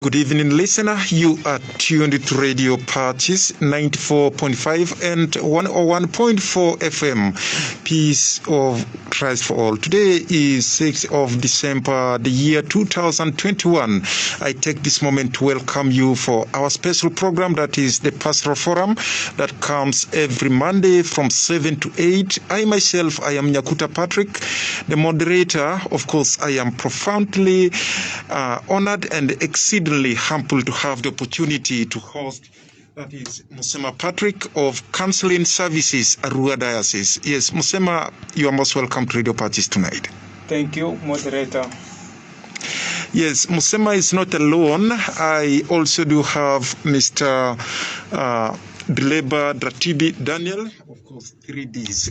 Good evening, listener. You are tuned to Radio Pacis 94.5 and 101.4 FM. Peace of Christ for all. Today is 6th of December, the year 2021. I take this moment to welcome you for our special program that is the Pastoral Forum that comes every Monday from 7 to 8. I myself, I am Nyakuta Patrick, the moderator. Of course, I am profoundly honored and exceedingly humbled to have the opportunity to host, that is Musema Patrick of Counseling Services, Arua Diocese. Yes, Musema, you are most welcome to Radio Pacis tonight. Thank you, moderator. Yes, Musema is not alone. I also do have Mr. Dileba Dratibi Daniel, of course, 3Ds.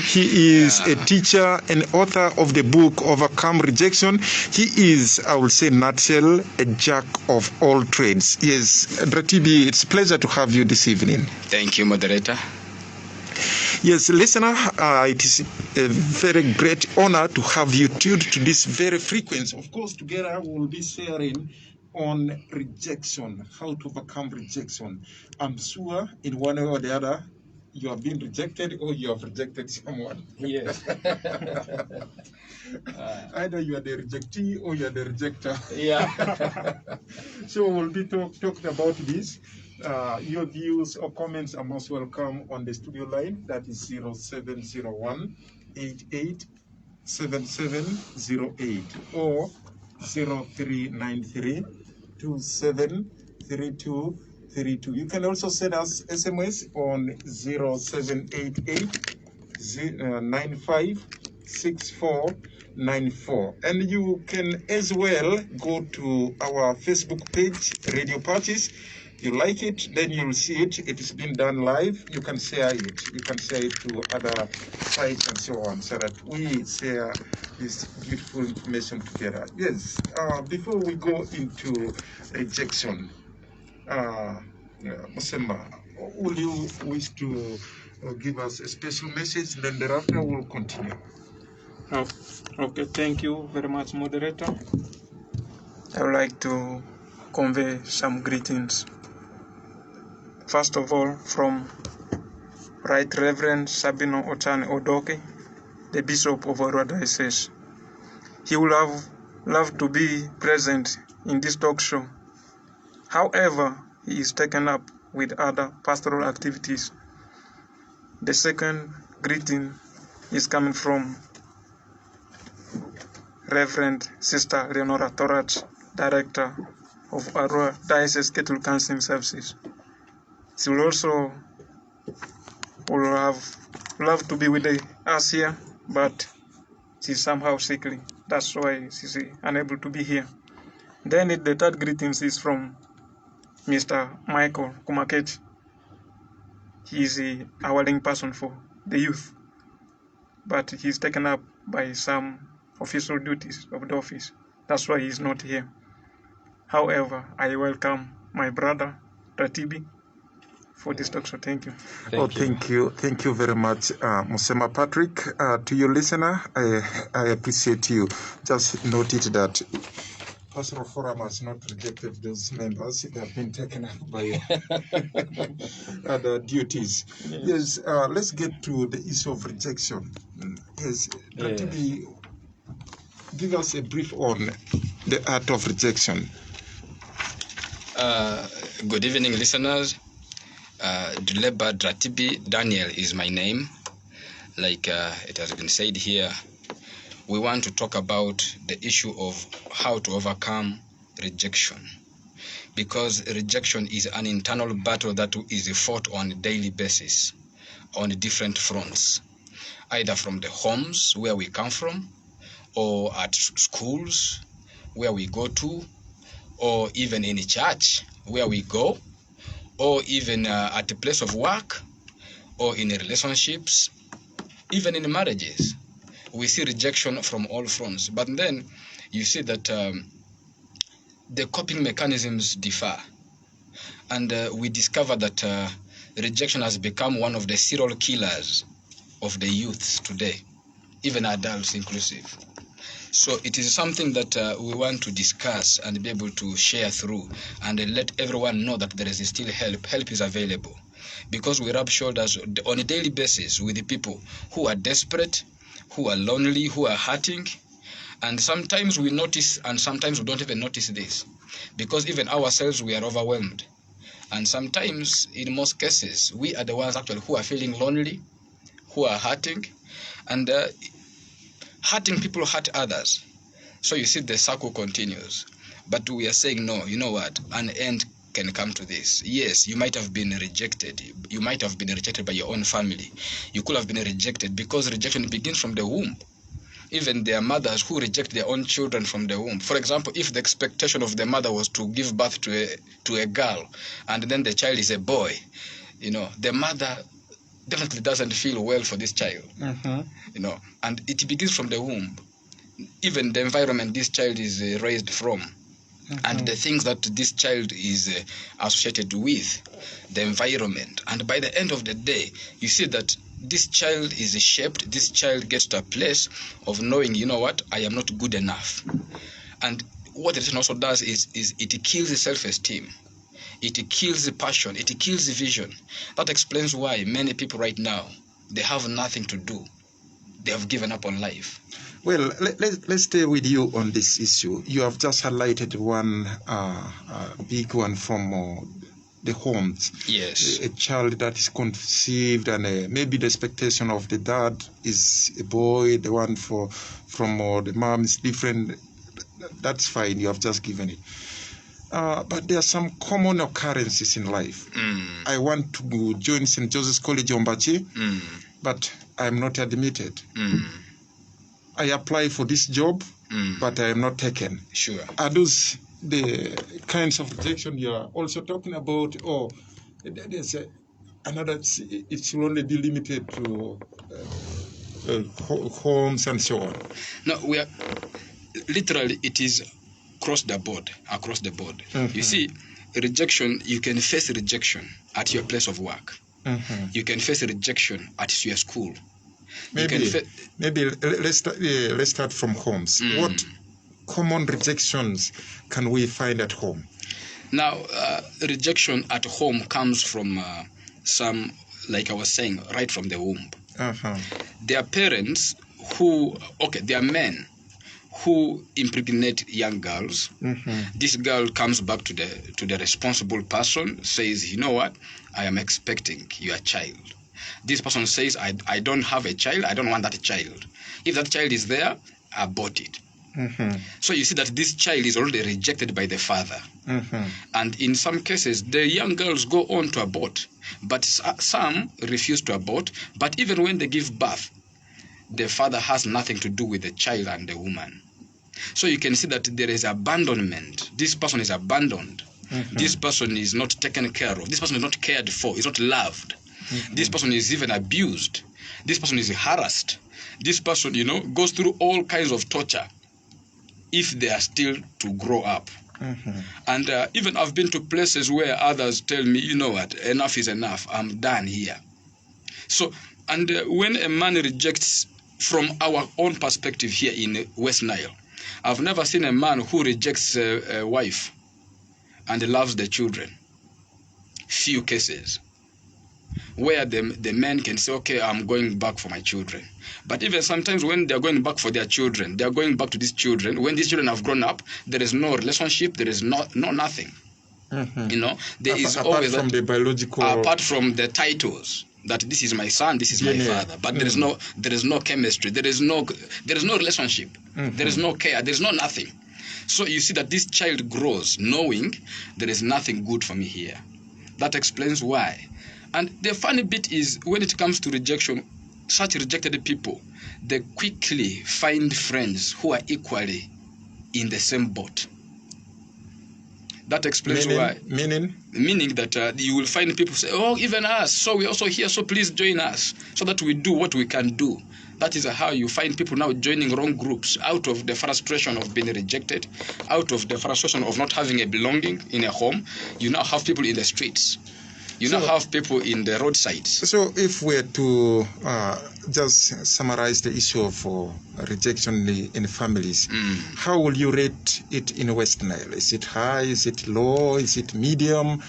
He is a teacher and author of the book Overcome Rejection. He is, I will say, nutshell, a jack of all trades. Yes, Dratibi, it's a pleasure to have you this evening. Thank you, moderator. Yes, listener, it is a very great honor to have you tuned to this very frequency. Of course, together we will be sharing on rejection, how to overcome rejection. I'm sure in one way or the other, you have been rejected or you have rejected someone. Yes. Either you are the rejectee or you are the rejecter. Yeah. So we'll be talking about this. Your views or comments are most welcome on the studio line. That is 0701 88 7708 or 0393 273232. You can also send us SMS on 0788 956494. And you can as well go to our Facebook page, Radio Pacis. You like it, then you'll see it. It is being done live. You can share it. You can share it to other sites and so on, so that we share this beautiful information together. Yes. Before we go into rejection, Musema, will you wish to give us a special message? Then thereafter we'll continue. Okay. Thank you very much, moderator. I would like to convey some greetings. First of all, from Right Reverend Sabino Otane Odoke, the Bishop of Arua Diocese. He would have loved to be present in this talk show. However, he is taken up with other pastoral activities. The second greeting is coming from Reverend Sister Leonora Torat, Director of Arua Diocese Catholic Counseling Services. She will also have loved to be with us here, but she's somehow sickly. That's why she's unable to be here. Then the third greetings is from Mr. Michael Kumakech. He is our link person for the youth, but he's taken up by some official duties of the office. That's why he's not here. However, I welcome my brother, Ratibi, for this talk, so thank you. Thank you very much, Musema Patrick. To your listener, I appreciate you. Just noted that Pastoral Forum has not rejected those members. They have been taken up by other duties. Yes, let's get to the issue of rejection. Yes, Ratibi, give us a brief on the art of rejection. Good evening, listeners. Dileba Dratibi Daniel is my name. Like it has been said here, we want to talk about the issue of how to overcome rejection. Because rejection is an internal battle that is fought on a daily basis, on different fronts, either from the homes where we come from, or at schools where we go to, or even in a church where we go, or even at the place of work, or in relationships, even in marriages. We see rejection from all fronts. But then you see that the coping mechanisms differ. And we discover that rejection has become one of the serial killers of the youth today, even adults inclusive. So it is something that we want to discuss and be able to share through and let everyone know that there is still help. Help is available, because we rub shoulders on a daily basis with the people who are desperate, who are lonely, who are hurting. And sometimes we notice, and sometimes we don't even notice this, because even ourselves, we are overwhelmed. And sometimes, in most cases, we are the ones actually who are feeling lonely, who are hurting, and hurting people hurt others. So you see the circle continues. But we are saying, no, you know what, an end can come to this. Yes, you might have been rejected. You might have been rejected by your own family. You could have been rejected, because rejection begins from the womb. Even there are mothers who reject their own children from the womb. For example, if the expectation of the mother was to give birth to a girl, and then the child is a boy, the mother definitely doesn't feel well for this child. And it begins from the womb. Even the environment this child is raised from, and the things that this child is associated with, the environment. And by the end of the day, you see that this child is shaped, this child gets to a place of knowing, you know what, I am not good enough. And what it also does is it kills the self-esteem. It kills the passion. It kills the vision. That explains why many people right now, they have nothing to do. They have given up on life. Well, let's stay with you on this issue. You have just highlighted one big one from the homes. Yes. A child that is conceived, and maybe the expectation of the dad is a boy, the one from the mom is different. That's fine. You have just given it. But there are some common occurrences in life. I want to join St. Joseph's College Ombachi, but I'm not admitted. I apply for this job, but I am not taken. Sure. Are those the kinds of rejection you are also talking about, or there's another? It should only be limited to homes and so on. No, we are literally, it is across the board. You see, rejection. You can face rejection at your place of work. You can face rejection at your school. Maybe let's start from homes. What common rejections can we find at home? Now, rejection at home comes from some, like I was saying, right from the womb. There are parents there are men who impregnate young girls. This girl comes back to the responsible person, says, you know what, I am expecting your child. This person says, I don't have a child, I don't want that child. If that child is there, abort it. So you see that this child is already rejected by the father. And in some cases, the young girls go on to abort, but some refuse to abort. But even when they give birth, the father has nothing to do with the child and the woman. So you can see that there is abandonment. This person is abandoned. This person is not taken care of. This person is not cared for, is not loved. This person is even abused. This person is harassed. This person, goes through all kinds of torture if they are still to grow up. And even I've been to places where others tell me, you know what, enough is enough. I'm done here. So, and when a man rejects, from our own perspective here in West Nile, I've never seen a man who rejects a wife and loves the children. Few cases where the men can say, okay, I'm going back for my children. But even sometimes when they're going back for their children, they're going back to these children. When these children have grown up, there is no relationship, there is no nothing. There is always from the biological, apart from the titles that this is my son, this is my father. But there is no chemistry, there is no relationship, there is no care, there is no nothing. So you see that this child grows knowing there is nothing good for me here. That explains why. And the funny bit is, when it comes to rejection, such rejected people, they quickly find friends who are equally in the same boat. That explains why. Meaning that you will find people say, oh, even us, so we're also here, so please join us, so that we do what we can do. That is how you find people now joining wrong groups, out of the frustration of being rejected, out of the frustration of not having a belonging in a home. You now have people in the streets. You now have people in the roadsides. So if we're to just summarize the issue of rejection in families, how will you rate it in West Nile? Is it high? Is it low? Is it medium?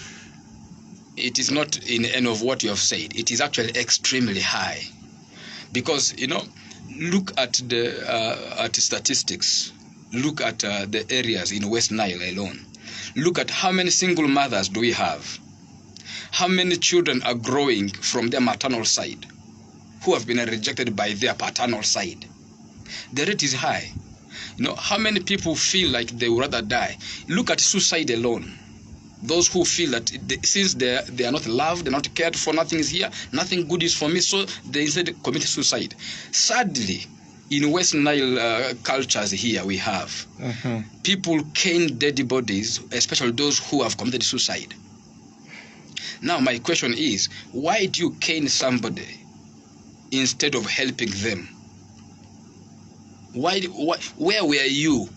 It is not in any of what you have said. It is actually extremely high. Because, look at the statistics. Look at the areas in West Nile alone. Look at how many single mothers do we have? How many children are growing from their maternal side who have been rejected by their paternal side? The rate is high. How many people feel like they would rather die? Look at suicide alone. Those who feel that since they are not loved, they're not cared for, nothing is here, nothing good is for me, so they instead commit suicide. Sadly, in West Nile cultures here, we have people cane dead bodies, especially those who have committed suicide. Now, my question is, why do you cane somebody instead of helping them? Where were you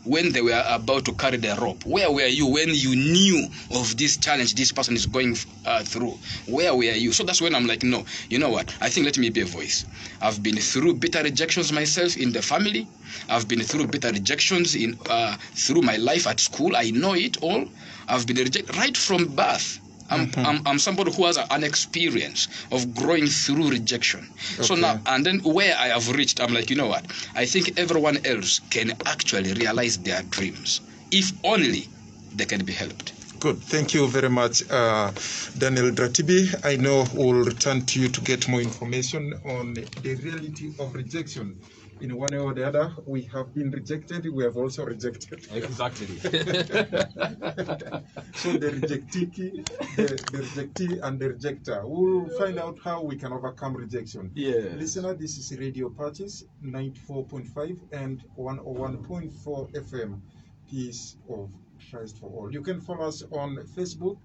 when they were about to carry the rope? Where were you when you knew of this challenge this person is going through? Where were you? So that's when I'm like, no, you know what? I think let me be a voice. I've been through bitter rejections myself in the family. I've been through bitter rejections through my life at school. I know it all. I've been rejected right from birth. I'm somebody who has an experience of growing through rejection. Okay. So now, and then where I have reached, I'm like, you know what? I think everyone else can actually realize their dreams, if only they can be helped. Good. Thank you very much, Daniel Dratibi. I know we'll return to you to get more information on the reality of rejection. In one way or the other, we have been rejected, we have also rejected. Exactly. So the rejectee and the rejecter. We'll find out how we can overcome rejection. Yes. Listener, this is Radio Pacis, 94.5 and 101.4 FM. Peace of Christ for all. You can follow us on Facebook.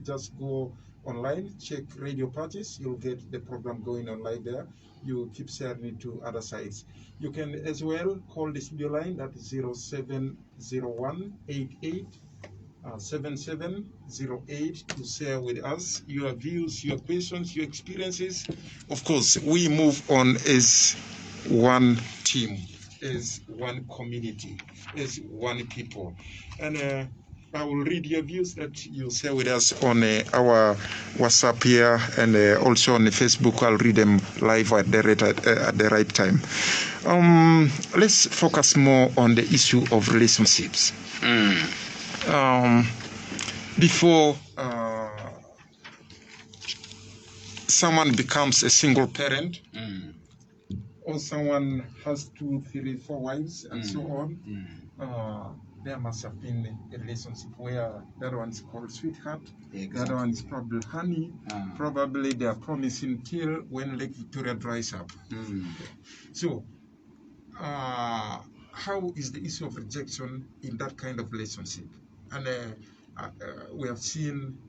Just go online, check Radio Pacis. You'll get the program going online there. You keep sharing it to other sites. You can as well call the studio line, that is 0701887708, to share with us your views, your questions, your experiences. Of course, we move on as one team, as one community, as one people. And I will read your views that you share with us on our WhatsApp here, and also on Facebook. I'll read them live at the right time. Let's focus more on the issue of relationships. Before someone becomes a single parent, or someone has 2, 3, 4 wives, and so on, there must have been a relationship where that one's called sweetheart, the other one is probably honey, probably they are promising till when Lake Victoria dries up. So, how is the issue of rejection in that kind of relationship? And we have seen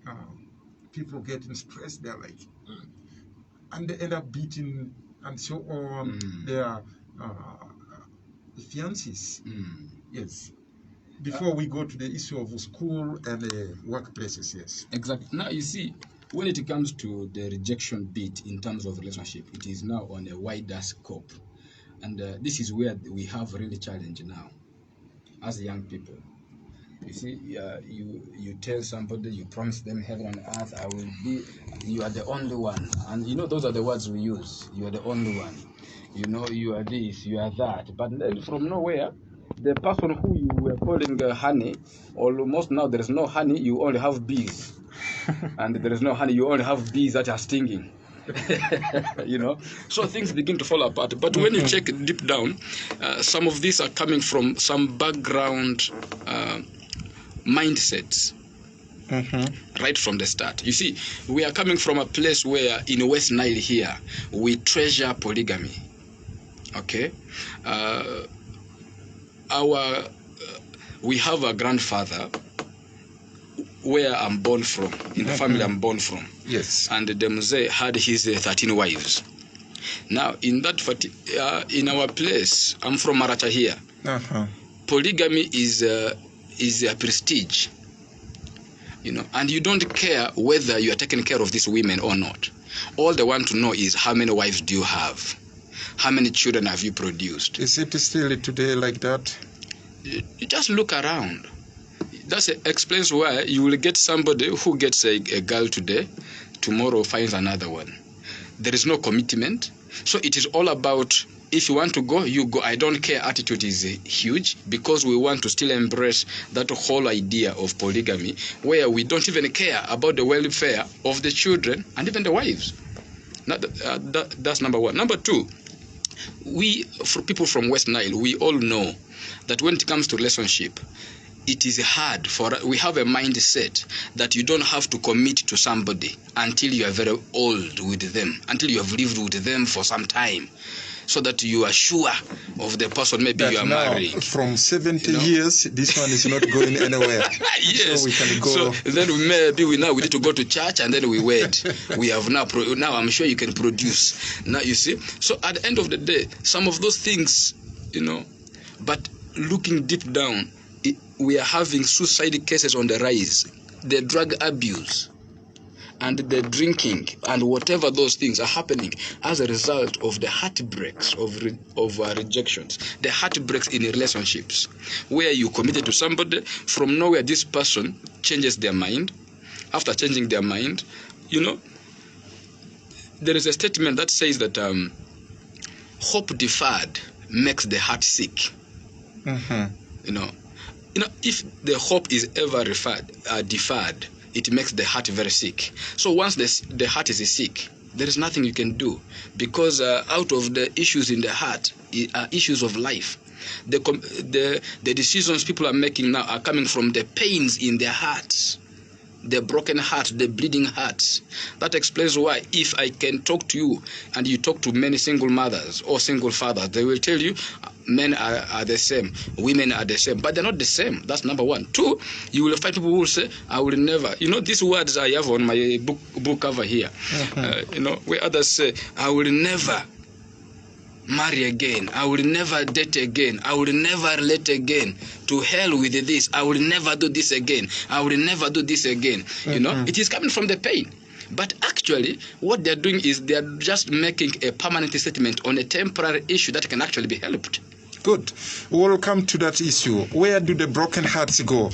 people getting stressed, they're like, and they end up beating and so on their fiancés. Yes. Before we go to the issue of school and workplaces, yes. Exactly. Now, you see, when it comes to the rejection bit in terms of relationship, it is now on a wider scope. And this is where we have really challenge now as young people. You see, you tell somebody, you promise them heaven and earth, I will be, you are the only one. And those are the words we use. You are the only one. You are this, you are that. But then from nowhere, the person who you were calling honey, almost now there is no honey, you only have bees. And there is no honey, you only have bees that are stinging. So things begin to fall apart. But when you check deep down, some of these are coming from some background mindsets. Right from the start. You see, we are coming from a place where in West Nile here, we treasure polygamy. Okay? We have a grandfather where I'm born from, in the family I'm born from. Yes. And the Mzee had his 13 wives. Now, in in our place, I'm from Maracha here. Polygamy is a prestige. and you don't care whether you are taking care of these women or not. All they want to know is how many wives do you have? How many children have you produced? Is it still today like that? You just look around. That explains why you will get somebody who gets a girl today, tomorrow finds another one. There is no commitment. So it is all about, if you want to go, you go. I don't care attitude is huge, because we want to still embrace that whole idea of polygamy, where we don't even care about the welfare of the children and even the wives. That's number one. Number two, for people from West Nile, we all know that when it comes to relationship, it is hard we have a mindset that you don't have to commit to somebody until you are very old with them, until you have lived with them for some time, so that you are sure of the person maybe that you are marrying. From 70 years, this one is not going anywhere. Yes. So we can go. So then we need to go to church, and then we wait. We have now I'm sure you can produce. Now you see. So at the end of the day, some of those things, but looking deep down, we are having suicide cases on the rise, the drug abuse, and the drinking, and whatever those things are happening as a result of the heartbreaks of rejections, the heartbreaks in relationships, where you committed to somebody, from nowhere this person changes their mind. After changing their mind, there is a statement that says that hope deferred makes the heart sick. If the hope is ever deferred, it makes the heart very sick. So once the heart is sick, there is nothing you can do, because out of the issues in the heart are issues of life. The decisions people are making now are coming from the pains in their hearts, the broken heart, the bleeding hearts. That explains why, if I can talk to you and you talk to many single mothers or single fathers, they will tell you men are the same, women are the same, but they're not the same. That's number one. Two, you will find people who will say, I will never, these words I have on my book cover here, where others say, I will never marry again, I will never date again, I will never relate again, to hell with this, I will never do this again, I will never do this again. It is coming from the pain. But actually, what they're doing is they're just making a permanent statement on a temporary issue that can actually be helped. Good. We'll come to that issue. Where do the broken hearts go?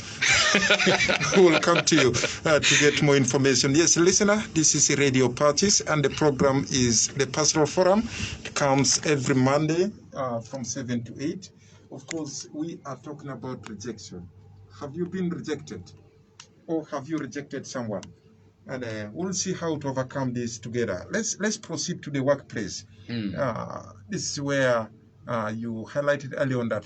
We'll come to you to get more information. Yes, listener, this is Radio Pacis, and the program is the Pastoral Forum. It comes every Monday from 7 to 8. Of course, we are talking about rejection. Have you been rejected? Or have you rejected someone? And we'll see how to overcome this together. Let's proceed to the workplace. This is where you highlighted earlier on that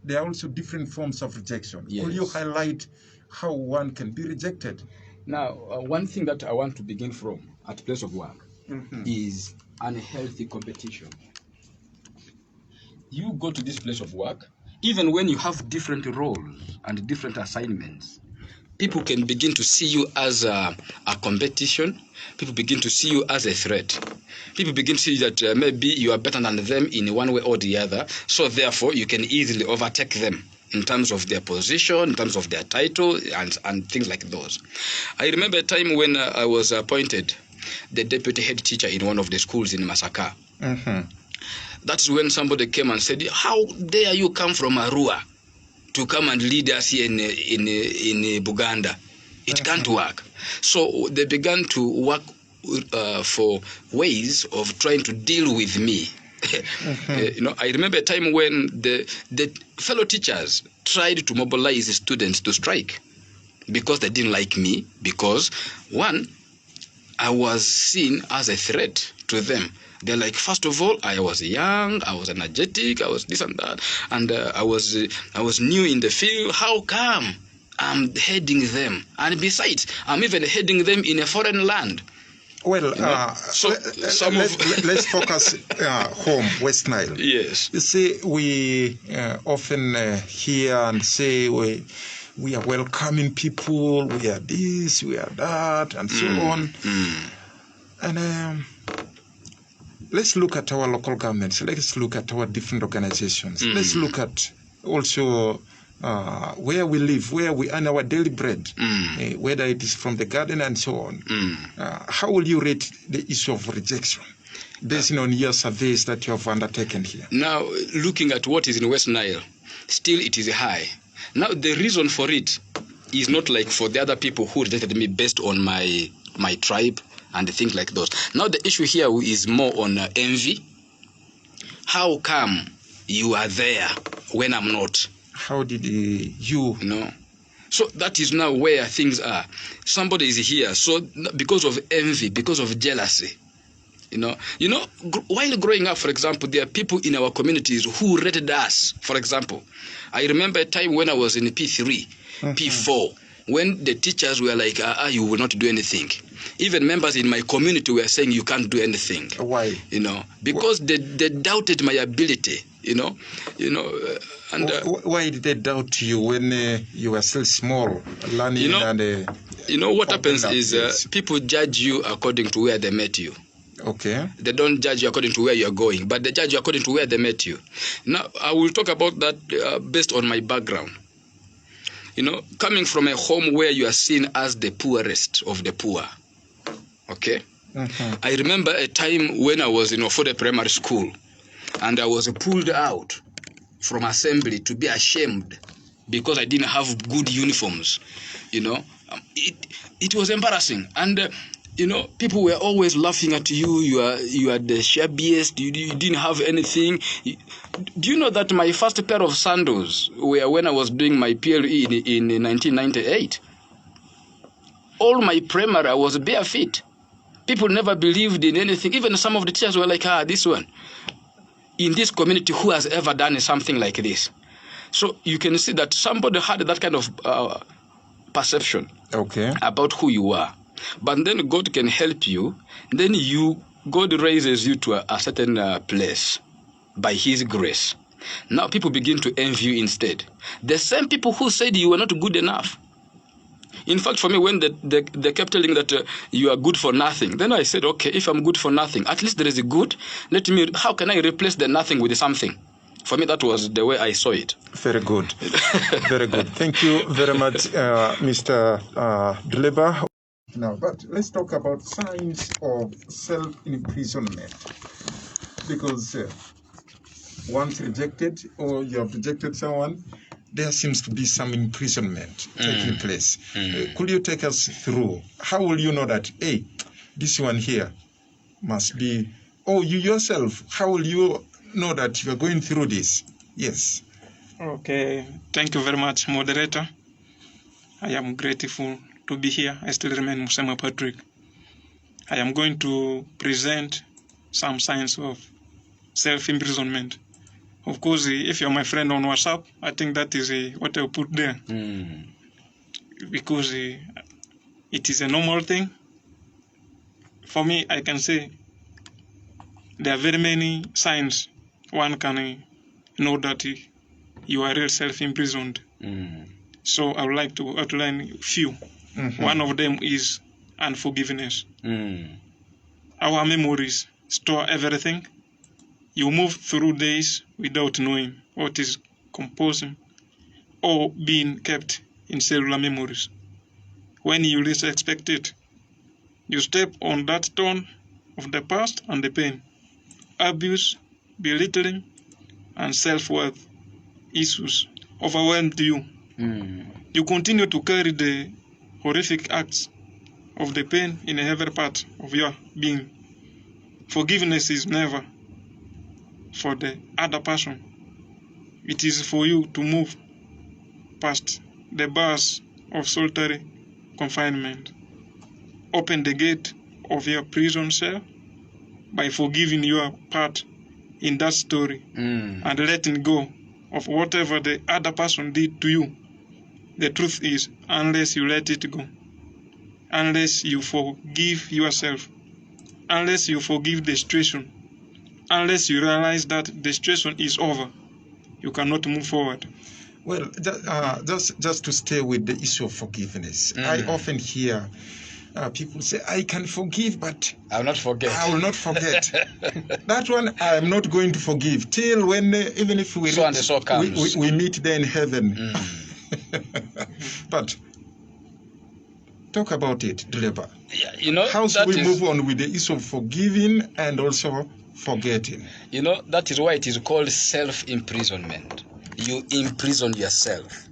there are also different forms of rejection. Yes. Will you highlight how one can be rejected? Now, one thing that I want to begin from at place of work is unhealthy competition. You go to this place of work, even when you have different roles and different assignments, people can begin to see you as a competition. People begin to see you as a threat. People begin to see that maybe you are better than them in one way or the other, so therefore you can easily overtake them in terms of their position, in terms of their title, and things like those. I remember a time when I was appointed the deputy head teacher in one of the schools in Masaka. That's when somebody came and said, how dare you come from Arua to come and lead us here in Buganda? It can't work. So they began to work for ways of trying to deal with me. I remember a time when the fellow teachers tried to mobilize the students to strike because they didn't like me, because one, I was seen as a threat to them. They're like, first of all, I was young, I was energetic, I was this and that, and I was new in the field. How come I'm heading them? And besides, I'm even heading them in a foreign land. Well, let's focus home, West Nile. Yes. You see, we often hear and say we are welcoming people, we are this, we are that, and so on. And let's look at our local governments. Let's look at our different organizations. Let's look at also where we live, where we earn our daily bread, whether it is from the garden and so on. How will you rate the issue of rejection based on your surveys that you have undertaken here? Now, looking at what is in West Nile, still it is high. Now, the reason for it is not like for the other people who rejected me based on my tribe and things like those. Now, the issue here is more on envy. How come you are there when I'm not? How did you know? So that is now where things are. Somebody is here, so because of envy, because of jealousy, while growing up, for example, there are people in our communities who rated us. For example, I remember a time when I was in P3, P4, when the teachers were like, you will not do anything. Even members in my community were saying you can't do anything. Why? Because they doubted my ability. Why did they doubt you when you were still small, learning? What happens is people judge you according to where they met you. Okay. They don't judge you according to where you are going, but they judge you according to where they met you. Now, I will talk about that based on my background. Coming from a home where you are seen as the poorest of the poor. Okay? I remember a time when I was in Ofode Primary School, and I was pulled out from assembly to be ashamed because I didn't have good uniforms. It was embarrassing. And people were always laughing at you. You are the shabbiest. You didn't have anything. Do you know that my first pair of sandals were when I was doing my PLE in 1998? All my primary, I was bare feet. People never believed in anything. Even some of the teachers were like, this one. In this community, who has ever done something like this? So you can see that somebody had that kind of perception about who you are. But then God can help you. Then God raises you to a certain place by His grace. Now people begin to envy you instead. The same people who said you were not good enough. In fact, for me, when they kept telling that you are good for nothing, then I said, okay, if I'm good for nothing, at least there is a good. How can I replace the nothing with something? For me, that was the way I saw it. Very good. Very good. Thank you very much, Mr. Dleba. Now, but let's talk about signs of self-imprisonment. Because once rejected or you have rejected someone, there seems to be some imprisonment taking place. Could you take us through? How will you know that, hey, this one here must be, you yourself, how will you know that you are going through this? Yes. Okay. Thank you very much, moderator. I am grateful to be here. I still remain Musema Patrick. I am going to present some signs of self-imprisonment. Of course, if you're my friend on WhatsApp, I think that is what I'll put there. Because it is a normal thing. For me, I can say there are very many signs one can know that you are real self-imprisoned. So I would like to outline a few. One of them is unforgiveness. Our memories store everything. You move through days without knowing what is composing or being kept in cellular memories. When you least expect it, you step on that stone of the past and the pain. Abuse, belittling, and self-worth issues overwhelmed you. You continue to carry the horrific acts of the pain in a heavy part of your being. Forgiveness is never for the other person. It is for you to move past the bars of solitary confinement. Open the gate of your prison cell by forgiving your part in that story and letting go of whatever the other person did to you. The truth is, unless you let it go, unless you forgive yourself, unless you forgive the situation, unless you realize that the situation is over, you cannot move forward. Well, just to stay with the issue of forgiveness, I often hear People say, I can forgive, but I will not forget. I will not forget. That one I am not going to forgive till when, even if we, So and so comes. we meet there in heaven. But talk about it, Duleba. Yeah, you know, how should we move on with the issue of forgiving and also forgetting? You know, that is why it is called self-imprisonment. You imprison yourself.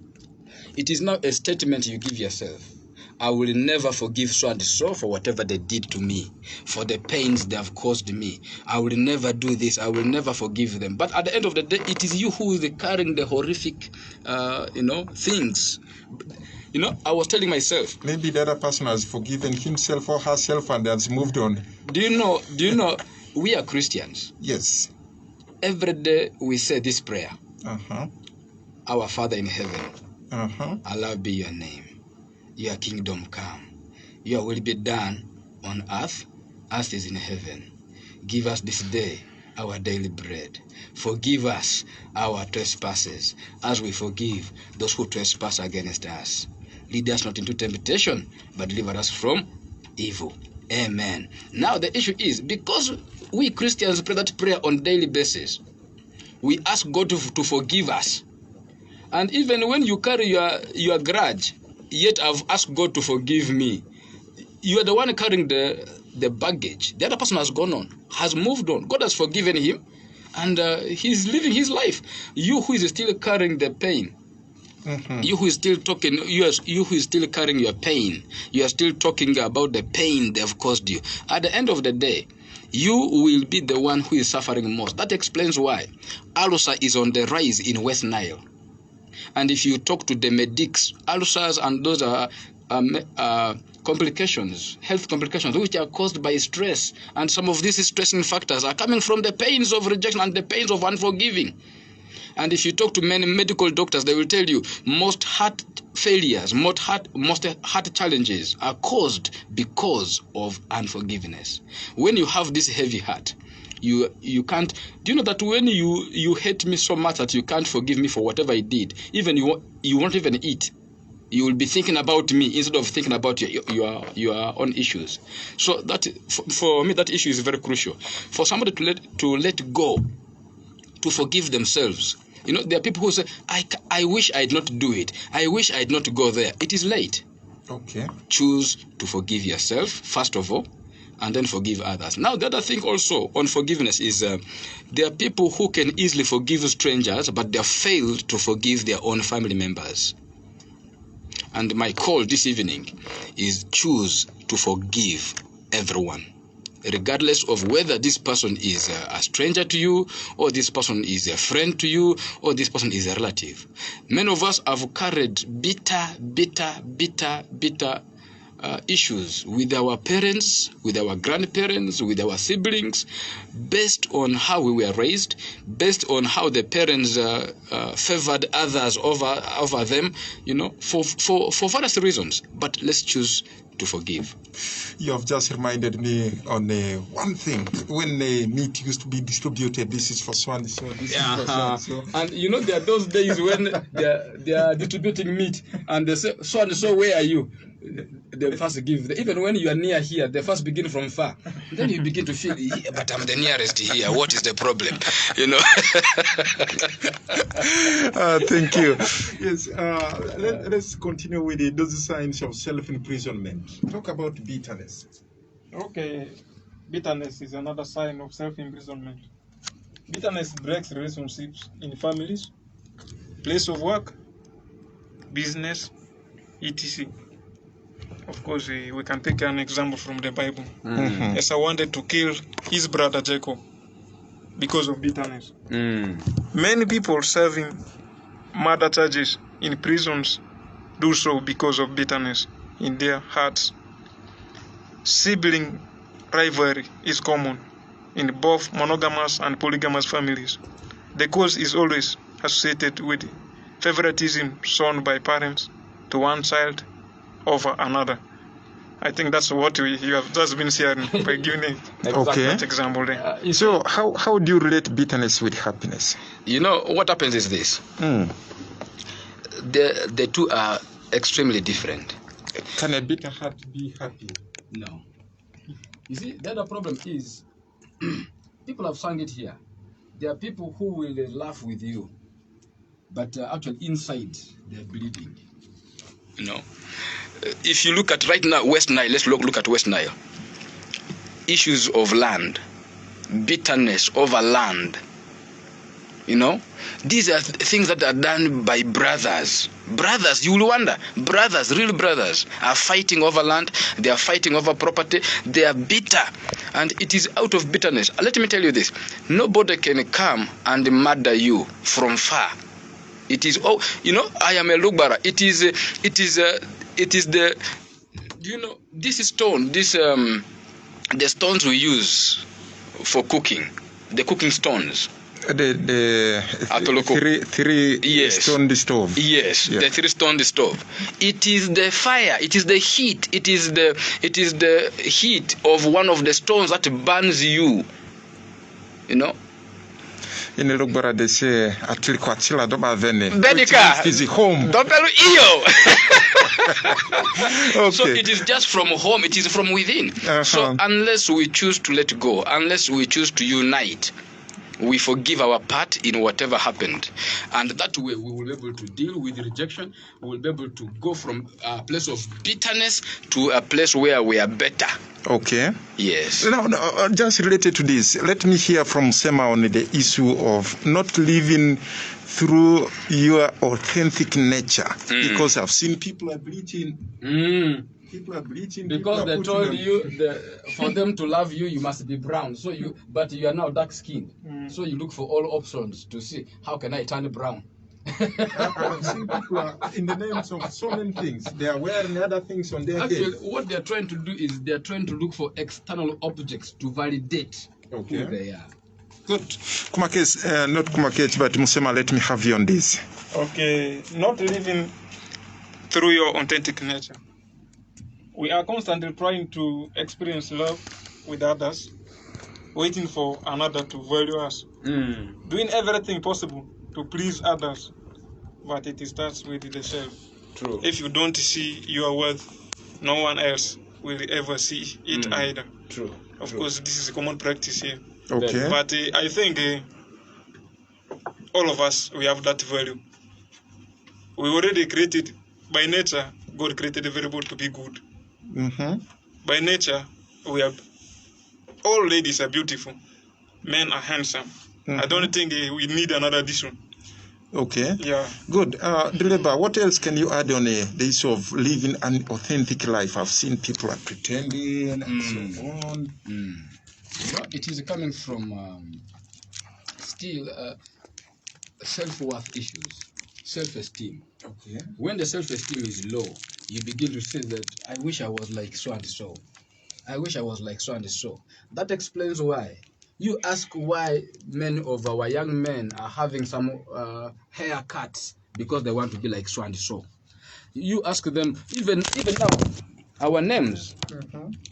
It is now a statement you give yourself. I will never forgive so and so for whatever they did to me, for the pains they have caused me. I will never do this. I will never forgive them. But at the end of the day, it is you who is carrying the horrific, things. You know, I was telling myself, maybe the other person has forgiven himself or herself and has moved on. Do you know, we are Christians. Yes. Every day we say this prayer. Our Father in heaven, hallowed be your name. Your kingdom come. Your will be done on earth as is in heaven. Give us this day our daily bread. Forgive us our trespasses as we forgive those who trespass against us. Lead us not into temptation, but deliver us from evil. Amen. Now the issue is, because we Christians pray that prayer on a daily basis, we ask God to forgive us. And even when you carry your grudge, yet I've asked God to forgive me, you are the one carrying the baggage. The other person has gone on, has moved on. God has forgiven him, and he's living his life. You who is still carrying the pain, you who is still talking, you who is still carrying your pain, you are still talking about the pain they have caused you. At the end of the day, you will be the one who is suffering most. That explains why ulcer is on the rise in West Nile. And if you talk to the medics, ulcers and those are complications, health complications, which are caused by stress. And some of these stressing factors are coming from the pains of rejection and the pains of unforgiving. And if you talk to many medical doctors, they will tell you most heart failures, most heart challenges are caused because of unforgiveness. When you have this heavy heart, you can't. Do you know that when you hate me so much that you can't forgive me for whatever I did, even you won't even eat, you will be thinking about me instead of thinking about your own issues. So that for me, that issue is very crucial. For somebody to let go, to forgive themselves. You know, there are people who say, I wish I did not do it. I wish I did not go there. It is late. Okay. Choose to forgive yourself first of all, and then forgive others. Now, the other thing also on forgiveness is there are people who can easily forgive strangers, but they have failed to forgive their own family members. And my call this evening is choose to forgive everyone, regardless of whether this person is a stranger to you, or this person is a friend to you, or this person is a relative. Many of us have carried bitter issues with our parents, with our grandparents, with our siblings, based on how we were raised, based on how the parents favored others over them, you know, for various reasons. But let's choose to forgive. You have just reminded me on one thing. When meat used to be distributed, this is for so and so, this is for so and so. And you know, there are those days when they are distributing meat, and they say, so and so, where are you? They first give. Even when you are near here, they first begin from far. Then you begin to feel, yeah, but I'm the nearest here. What is the problem? You know. Thank you. Yes. Let's continue with those signs of self-imprisonment. Talk about bitterness. Okay, bitterness is another sign of self-imprisonment. Bitterness breaks relationships in families, place of work, business, etc. Of course, we can take an example from the Bible. Esau wanted to kill his brother Jacob because of bitterness. Many people serving murder charges in prisons do so because of bitterness in their hearts. Sibling rivalry is common in both monogamous and polygamous families. The cause is always associated with favoritism shown by parents to one child over another. I think that's what you have just been sharing by giving that example there. So how do you relate bitterness with happiness? You know, what happens is this. The two are extremely different. Can a bitter heart be happy? No. You see, the other problem is people have sung it here. There are people who will laugh with you, but actually inside they're bleeding. You know, if you look at right now West Nile, let's look at West Nile. Issues of land, bitterness over land. You know, these are things that are done by brothers. Brothers, you will wonder, brothers, real brothers, are fighting over land. They are fighting over property. They are bitter, and it is out of bitterness. Let me tell you this: nobody can come and murder you from far. It is, oh, you know, I am a Lugbara. It is the, do you know, this stone, the stones we use for cooking, the cooking stones. The three yes. stone stove. Yes, yeah. The 3 stone stove. It is the fire. It is the heat. It is the heat of one of the stones that burns you. You know. In the Lugbara they say atili kwachila doba vene. Bedika. Is home. Dotalu iyo. Okay. So it is just from home. It is from within. So unless we choose to let go, unless we choose to unite, we forgive our part in whatever happened, and that way we will be able to deal with rejection. We will be able to go from a place of bitterness to a place where we are better. Okay. Yes. Now, just related to this, let me hear from Sema on the issue of not living through your authentic nature, because I've seen people are bleaching. People are bleaching because they told you for them to love you, you must be brown. So but you are now dark skinned. So you look for all options to see how can I turn brown. I've seen people are, in the names of so many things, they are wearing other things on their head. What they are trying to do is they are trying to look for external objects to validate who they are. Good. Kumakes, not Kumakes, but Musema, let me have you on this. Okay, not living through your authentic nature. We are constantly trying to experience love with others, waiting for another to value us, doing everything possible to please others, but it starts with the self. True. If you don't see your worth, no one else will ever see it either. True. Of course, this is a common practice here. Okay. But I think all of us, we have that value. We already created, by nature, God created the variable to be good. By nature, all ladies are beautiful, men are handsome. I don't think we need another addition. Okay. Yeah. Good. Dileba, what else can you add on the issue of living an authentic life? I've seen people are pretending and so on. Well, it is coming from still self-worth issues, self-esteem. Okay. When the self-esteem is low, you begin to say that I wish I was like so and so. I wish I was like so and so. That explains why. You ask why many of our young men are having some haircuts because they want to be like so and so. You ask them, even now, our names,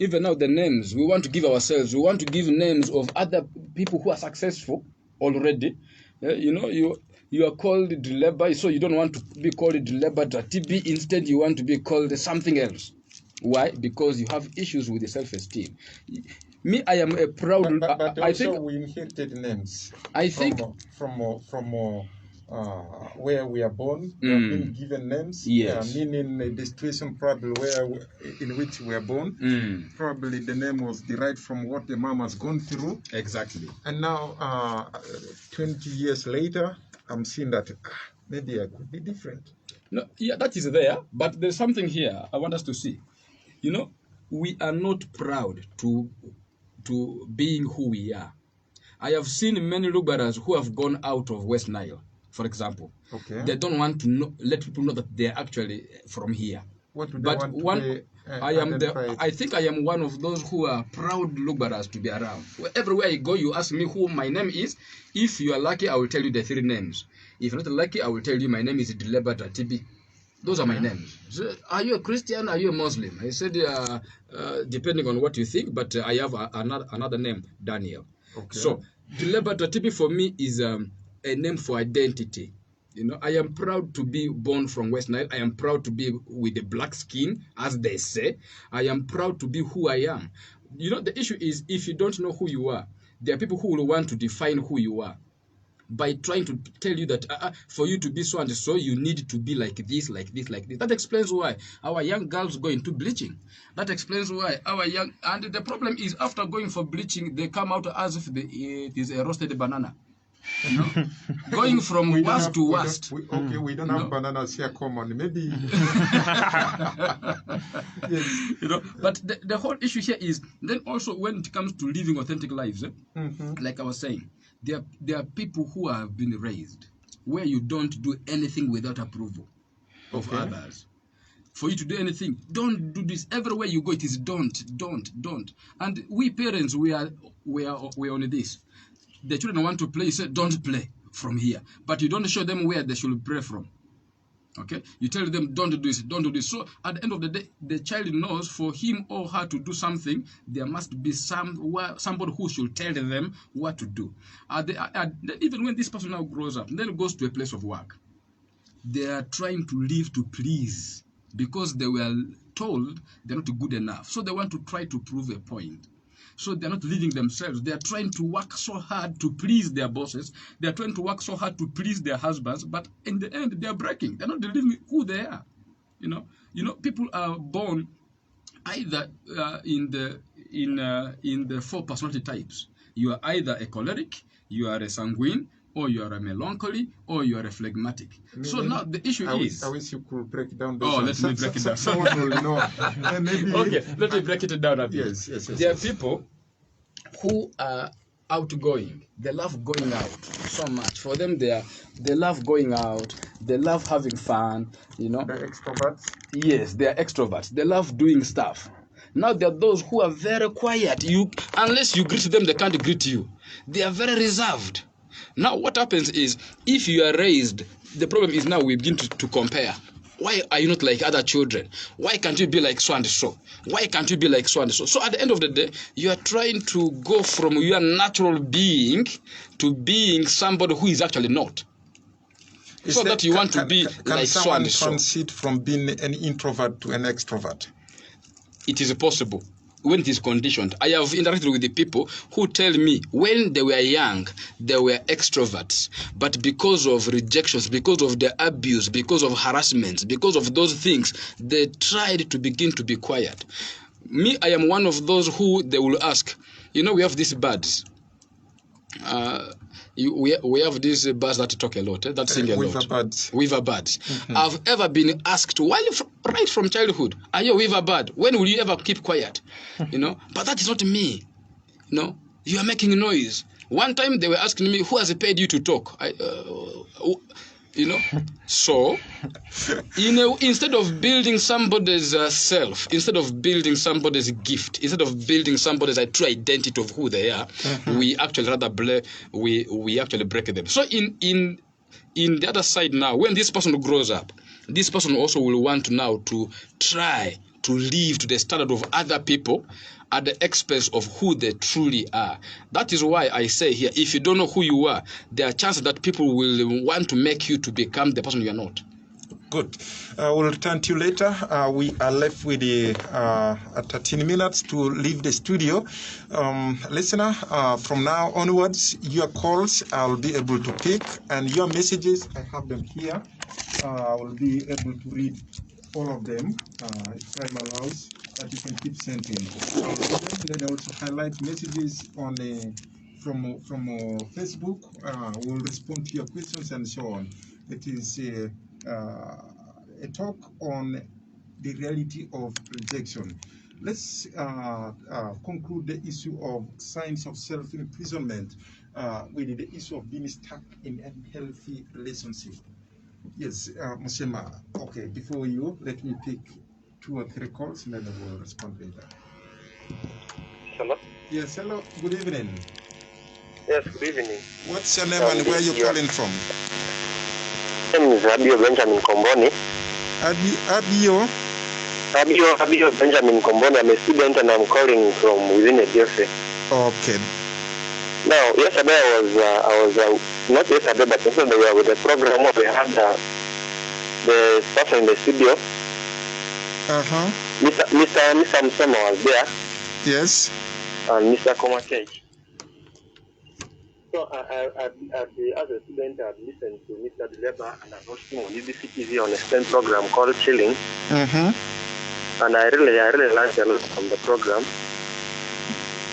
even now the names, we want to give ourselves, we want to give names of other people who are successful already. You know, you are called Dileba, so you don't want to be called Dileba Dratibi. Instead, you want to be called something else. Why? Because you have issues with the self-esteem. Me, I am a proud. But I think we inherited names. I think from where we are born, we have been given names. Yes. Meaning the situation probably in which we are born. Probably the name was derived from what the mom has gone through. Exactly. And now, 20 years later, I'm seeing that maybe I could be different. No, yeah, that is there. But there's something here I want us to see. You know, we are not proud to being who we are. I have seen many Lubaras who have gone out of West Nile, for example. Okay. They don't want to let people know that they are actually from here. What do they But want to be, I think I am one of those who are proud Lubaras to be around. Everywhere I go, you ask me who my name is. If you are lucky, I will tell you the 3 names. If not lucky, I will tell you my name is Dileba Dratibi. Those are my names. So, are you a Christian? Are you a Muslim? I said, depending on what you think, but I have another name, Daniel. Okay. So, Dileba Dratibi for me is a name for identity. You know, I am proud to be born from West Nile. I am proud to be with the black skin, as they say. I am proud to be who I am. You know, the issue is, if you don't know who you are, there are people who will want to define who you are by trying to tell you that for you to be so and so, you need to be like this, like this, like this. That explains why our young girls go into bleaching. That explains why our young, and the problem is, after going for bleaching, they come out as if it is a roasted banana. You know, going from worst to worst. We don't have bananas here common. Maybe. Yes. You know, but the whole issue here is, then also when it comes to living authentic lives, like I was saying, there are people who have been raised where you don't do anything without approval of others. For you to do anything, don't do this. Everywhere you go, it is don't. And we parents, we are on this. The children want to play, you say, don't play from here. But you don't show them where they should play from. Okay? You tell them, don't do this, don't do this. So at the end of the day, the child knows for him or her to do something, there must be somebody who should tell them what to do. Even when this person now grows up, then goes to a place of work, they are trying to live to please because they were told they're not good enough. So they want to try to prove a point. So they're not living themselves. They're trying to work so hard to please their bosses. They're trying to work so hard to please their husbands. But in the end, they're breaking. They're not living who they are. You know, people are born either in the 4 personality types. You are either a choleric, you are a sanguine, or you are a melancholy, or you are a phlegmatic. So now the issue is... I wish you could break down this. Let me break it down. Someone will know. Maybe... Okay, let me break it down a bit. Yes. There are people who are outgoing. They love going out so much. For them, they love going out. They love having fun. You know. They're extroverts. Yes, they are extroverts. They love doing stuff. Now there are those who are very quiet. Unless you greet them, they can't greet you. They are very reserved. Now what happens is, if you are raised, the problem is now we begin to compare. Why are you not like other children? Why can't you be like so and so? Why can't you be like so and so? So at the end of the day, you are trying to go from your natural being to being somebody who is actually not. So that you want to be like so and so. Can someone transit from being an introvert to an extrovert? It is possible when it is conditioned. I have interacted with the people who tell me when they were young, they were extroverts, but because of rejections, because of the abuse, because of harassment, because of those things, they tried to begin to be quiet. Me, I am one of those who they will ask, you know, we have these birds. We have these birds that talk a lot, that sing a lot. Weaver birds. I've ever been asked, right from childhood, are you a weaver bird? When will you ever keep quiet? You know, but that is not me. You know, you are making noise. One time they were asking me, who has paid you to talk? You know, so instead of building somebody's self, instead of building somebody's gift, instead of building somebody's true identity of who they are, we actually we actually break them. So in the other side now, when this person grows up, this person also will want now to try to live to the standard of other people at the expense of who they truly are. That is why I say here, if you don't know who you are, there are chances that people will want to make you to become the person you are not. Good. We'll return to you later. We are left with 13 minutes to leave the studio. Listener, from now onwards, your calls I'll be able to pick, and your messages, I have them here. I will be able to read all of them if time allows, that you can keep sending. Then I also highlight messages on from Facebook. We'll respond to your questions and so on. It is a talk on the reality of rejection. Let's conclude the issue of signs of self-imprisonment with the issue of being stuck in an unhealthy relationship. Yes, Musema. Okay, before you, let me pick 2 or 3 calls and then I will respond later. Hello? Yes, hello. Good evening. Yes, good evening. What's your name and where are you calling from? My name is Abio Benjamin Komboni. Abio Benjamin Komboni. I'm a student and I'm calling from within a DFA. Okay. Now, yesterday I was not yesterday, but yesterday we were with the program where we had the stuff in the studio. Mr. Msema was there. Yes. And Mr. Komakej. So as a student, I've listened to Mr. Dileba and I've watched him on UBC TV on a STEM program called Chilling. And I really learned a lot from the program.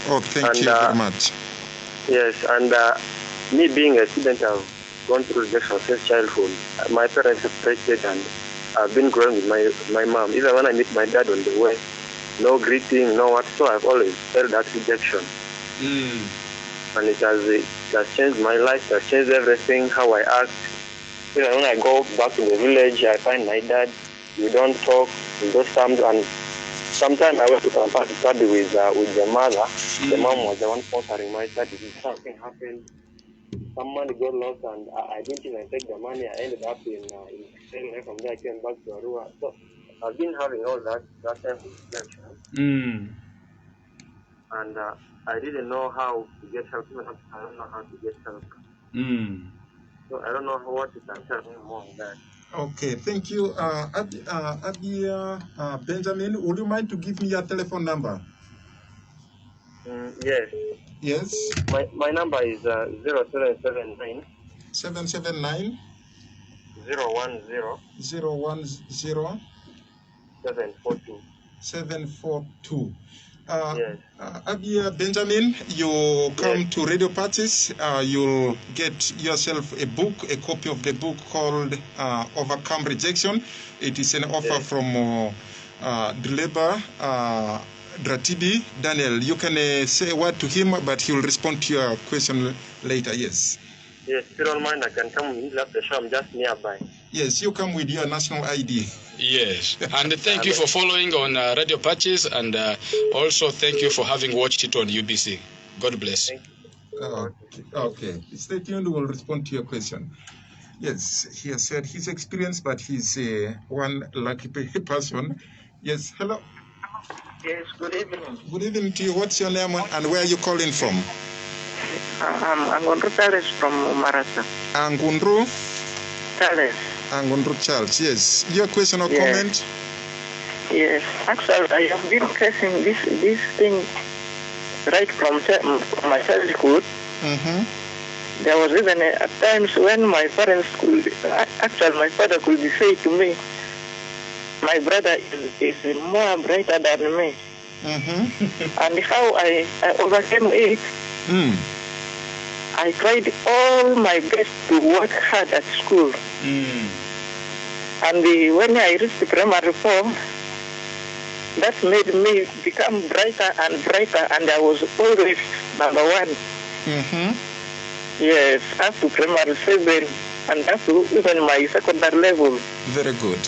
Oh, thank you very much. Yes, and me being a student, I've gone through rejection since childhood. My parents have separated and I've been growing with my mom. Even when I meet my dad on the way, no greeting, no what, so I've always felt that rejection. And it has changed my life, it has changed everything, how I act. Even when I go back to the village, I find my dad, we don't talk in those terms, and sometimes I went to Kampala to study with the mother. The mom was the one sponsoring my study. Something happened, some money got lost, and I didn't even take the money. I ended up in Australia. From there I came back to Arua. So I've been having all that type of reflection. And I didn't know how to get help. Even I don't know how to get help. So I don't know what you can tell me more on that. Okay, thank you. Benjamin, would you mind to give me your telephone number? Yes. Yes. My number is 0779 779 010 010 742. 742. Yes. Abia Benjamin, you come to Radio Pacis, you'll get yourself a book, a copy of the book called Overcome Rejection. It is an offer from Dileba Dratibi. Daniel, you can say a word to him, but he will respond to your question later. Yes. Yes, if you don't mind, I can come in the show. I'm just nearby. Yes, you come with your national ID. Yes, and thank you for following on Radio Pacis, and also thank you for having watched it on UBC. God bless. Okay. Stay tuned, we'll respond to your question. Yes, he has said his experience, but he's one lucky person. Yes, hello. Yes, good evening. Good evening to you. What's your name and where are you calling from? I'm Angundru Charles from Marasa. Angundru? Charles. Angundru Charles, yes. Your question or comment? Yes, actually, I have been facing this thing right from my childhood. There was even at times when my parents could, actually my father could say to me, my brother is more brighter than me. And how I overcame it, I tried all my best to work hard at school. And when I reached the primary 4, that made me become brighter and brighter, and I was always number 1. Yes, up to primary 7 and up to even my secondary level. Very good.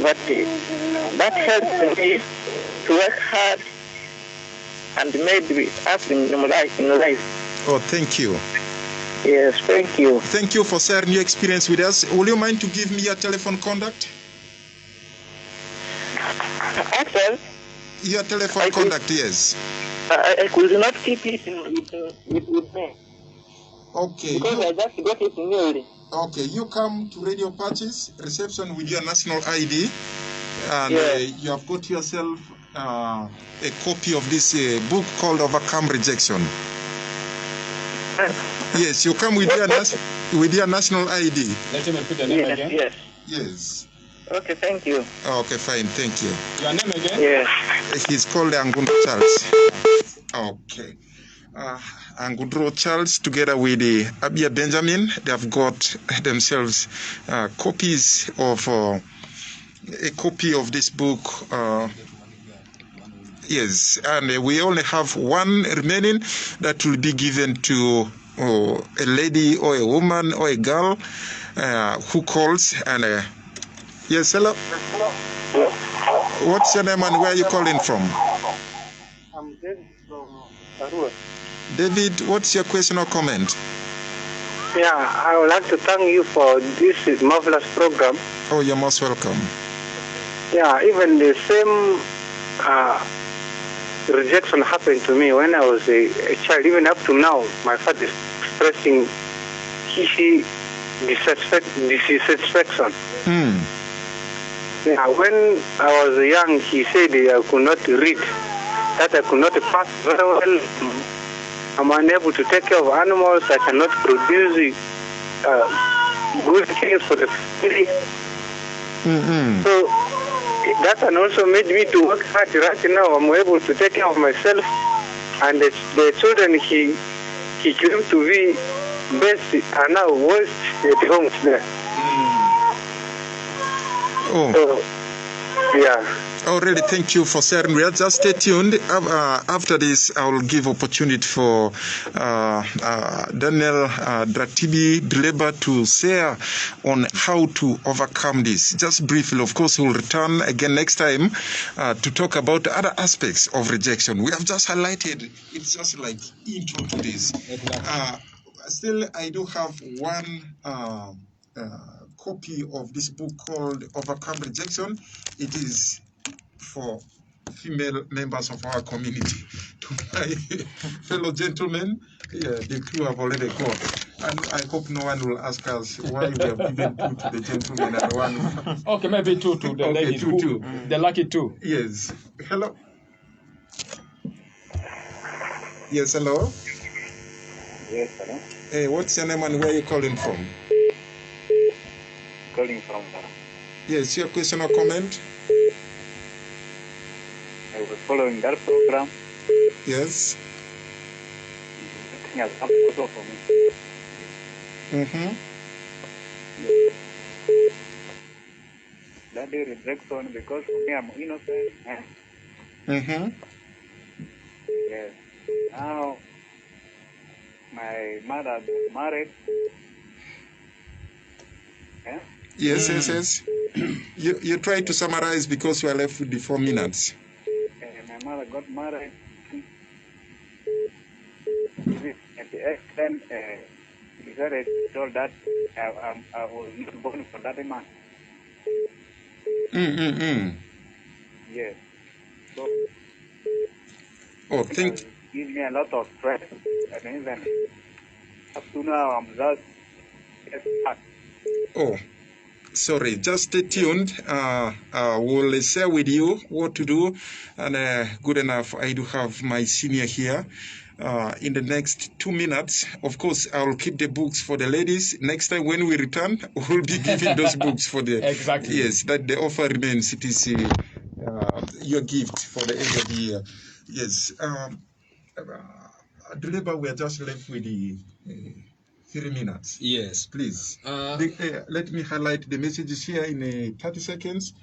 But that helped me to work hard and made me up in life. Oh, thank you. Yes, thank you. Thank you for sharing your experience with us. Will you mind to give me your telephone contact? Actually, your telephone contact, yes. I could not keep it with me. Okay. Because I just got it newly. Okay, you come to Radio Pacis reception with your national ID, and you have got yourself a copy of this book called Overcome Rejection. Yes, you come with your national ID. Let him repeat the name again. Yes. Yes. Okay, thank you. Okay, fine, thank you. Your name again? Yes. He's called Angundru Charles. Okay. Angundru Charles, together with Abia Benjamin, they have got themselves copies of a copy of this book. Yes, and we only have one remaining that will be given to a lady or a woman or a girl who calls. And yes, hello. What's your name and where are you calling from? I'm David from Arua. David, what's your question or comment? Yeah, I would like to thank you for this marvelous program. Oh, you're most welcome. Yeah, even the same rejection happened to me when I was a child. Even up to now, my father is expressing she dissatisfaction. Yeah, when I was young, he said I could not read, that I could not pass very well. I'm unable to take care of animals. I cannot produce good things for the family. So that and also made me to work hard. Right now, I'm able to take care of myself and the children he claimed to be best are now worst at home there. So, yeah. Already, thank you for sharing. We are just stay tuned. After this, I will give opportunity for Daniel Dratibi Dileba to share on how to overcome this. Just briefly, of course, we'll return again next time to talk about other aspects of rejection. We have just highlighted, it's just like intro to this. Still, I do have one copy of this book called Overcome Rejection. It is for female members of our community. To my fellow gentlemen, the two have already gone. And I hope no one will ask us why we have given two to the gentlemen and one. Okay, maybe two to the ladies. Two. The lucky two. Yes. Hello. Yes, hello. Yes, hello. Hey, what's your name and where are you calling from? Calling from Yes, your question or comment? I was following that program. Yes. It has come also for me. That is rejection because for me I'm innocent. Yes. Now my mother got married. Yeah? Yes. You try to summarize because we are left with the 4 minutes. My mother got married. At the extent, he said told that I was not born for that man. Yes. So, Think. Give me a lot of stress, and even up to now I'm just Sorry, just stay tuned. We'll share with you what to do. And good enough, I do have my senior here. In the next 2 minutes, of course, I'll keep the books for the ladies. Next time when we return, we'll be giving those books for the... Exactly. Yes, that the offer remains. It is your gift for the end of the year. Yes. Dileba, we are just left with the... 3 minutes. Yes. Please. Let me highlight the messages here in 30 seconds.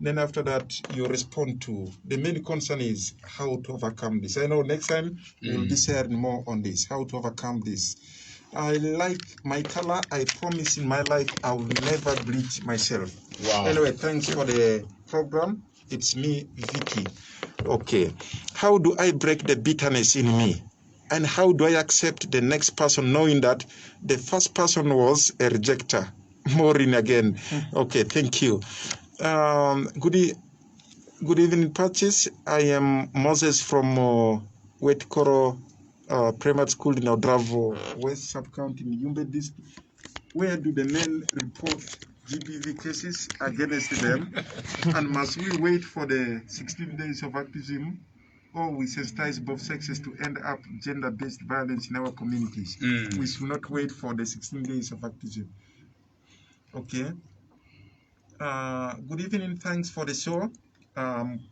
Then after that, you respond to. The main concern is how to overcome this. I know next time we'll be sharing more on this, how to overcome this. I like my color. I promise in my life I will never bleach myself. Wow. Anyway, thanks for the program. It's me, Vicky. Okay. How do I break the bitterness in me? And how do I accept the next person knowing that the first person was a rejecter? Maureen again. Okay, thank you. Good evening, Pacis. I am Moses from Wetkoro Primary School in Odravo, West Sub-County, Yumbe District. Where do the men report GBV cases against them? And must we wait for the 16 days of activism? Or we sensitize both sexes to end up gender-based violence in our communities. We should not wait for the 16 days of activism. Okay. Good evening. Thanks for the show.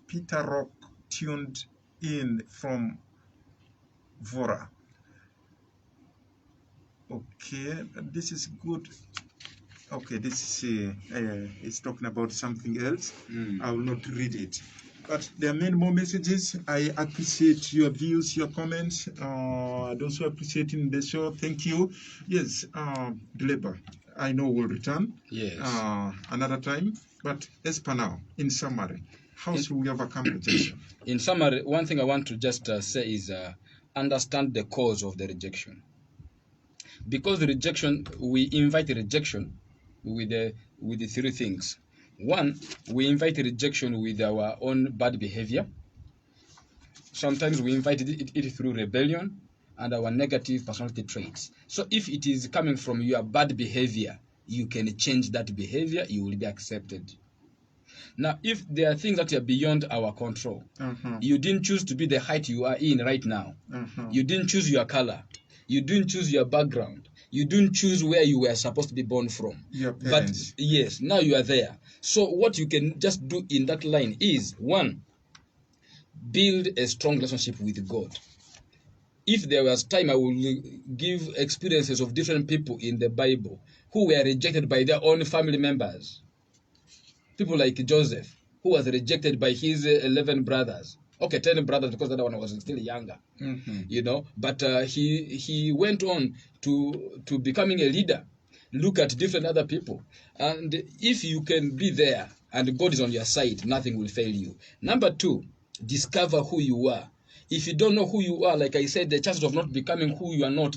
Peter Rock tuned in from Vora. Okay, this is good. Okay, this is talking about something else. I will not read it. But there are many more messages. I appreciate your views, your comments. Those who are appreciating the show, thank you. Yes, Dileba, I know we'll return. Yes. Another time. But as per now, in summary, how should we overcome rejection? In summary, one thing I want to just say is understand the cause of the rejection. Because the rejection, we invite rejection with the 3 things. One, we invite rejection with our own bad behavior. Sometimes we invite it through rebellion, and our negative personality traits. So if it is coming from your bad behavior, you can change that behavior, you will be accepted. Now, if there are things that are beyond our control, you didn't choose to be the height you are in right now. You didn't choose your color. You didn't choose your background. You didn't choose where you were supposed to be born from. Your parents. But yes, now you are there. So what you can just do in that line is, one, build a strong relationship with God. If there was time, I will give experiences of different people in the Bible who were rejected by their own family members. People like Joseph, who was rejected by his 11 brothers. Okay, 10 brothers, because the other one was still younger. You know, but he went on to becoming a leader. Look at different other people. And if you can be there and God is on your side, nothing will fail you. Number two, discover who you are. If you don't know who you are, like I said, the chances of not becoming who you are not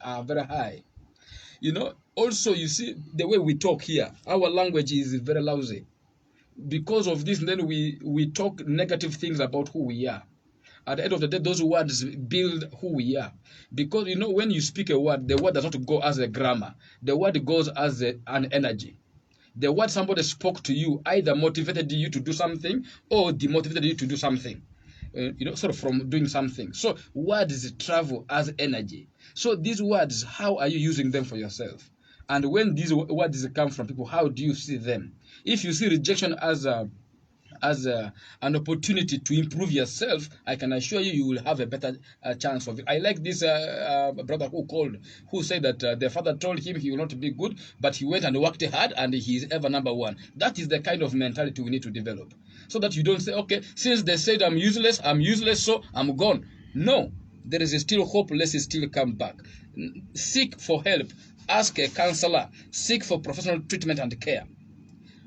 are very high. You know, also, you see, the way we talk here, our language is very lousy. Because of this, then we talk negative things about who we are. At the end of the day, those words build who we are. Because, you know, when you speak a word, the word does not go as a grammar. The word goes as an energy. The word somebody spoke to you either motivated you to do something or demotivated you to do something. You know, sort of from doing something. So words travel as energy. So these words, how are you using them for yourself? And when these words come from people, how do you see them? If you see rejection as an opportunity to improve yourself, I can assure you, you will have a better chance of it. I like this brother who said that the father told him he will not be good, but he went and worked hard and he is ever number one. That is the kind of mentality we need to develop. So that you don't say, okay, since they said I'm useless, so I'm gone. No, there is still hope. Let's still come back. Seek for help. Ask a counselor. Seek for professional treatment and care.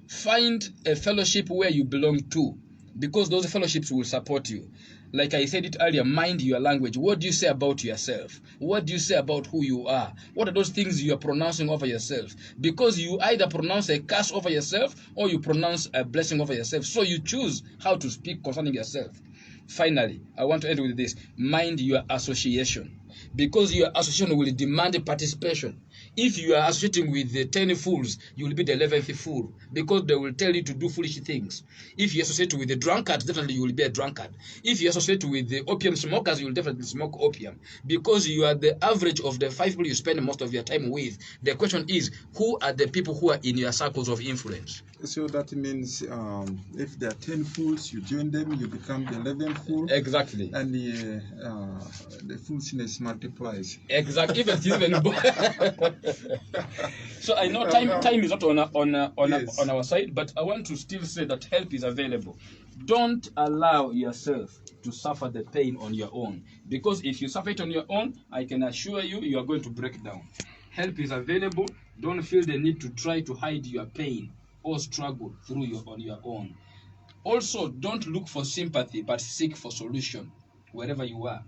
Find a fellowship where you belong to, because those fellowships will support you. Like I said it earlier, mind your language. What do you say about yourself? What do you say about who you are? What are those things you are pronouncing over yourself? Because you either pronounce a curse over yourself or you pronounce a blessing over yourself. So you choose how to speak concerning yourself. Finally, I want to end with this. Mind your association, because your association will demand participation. If you are associating with the 10 fools, you will be the 11th fool, because they will tell you to do foolish things. If you associate with the drunkards, definitely you will be a drunkard. If you associate with the opium smokers, you will definitely smoke opium, because you are the average of the 5 people you spend most of your time with. The question is, who are the people who are in your circles of influence? So that means if there are 10 fools, you join them, you become the 11th fool. Exactly. And the foolishness multiplies. Exactly. Even so I know time is not on our side, but I want to still say that help is available. Don't allow yourself to suffer the pain on your own, because if you suffer it on your own, I can assure you, you are going to break down. Help is available. Don't feel the need to try to hide your pain or struggle through on your own. Also, don't look for sympathy, but seek for solution wherever you are.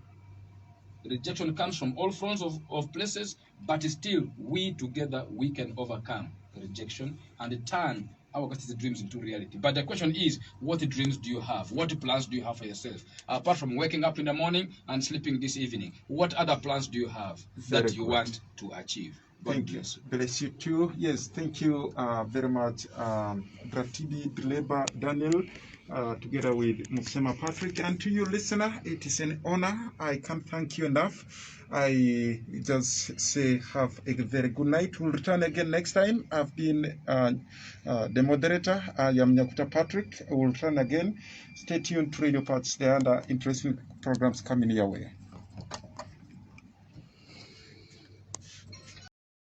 Rejection comes from all fronts of places, but still, we together, we can overcome rejection and turn our greatest dreams into reality. But the question is, what dreams do you have? What plans do you have for yourself? Apart from waking up in the morning and sleeping this evening, what other plans do you have that you want to achieve? Thank you. Bless you too. Yes, thank you very much, Dratibi Dleba Daniel, together with Musema Patrick. And to you, listener, it is an honor. I can't thank you enough. I just say have a very good night. We'll return again next time. I've been the moderator. I am Nyakuta Patrick. We'll return again. Stay tuned to Radio Pacis. There are interesting programs coming your way.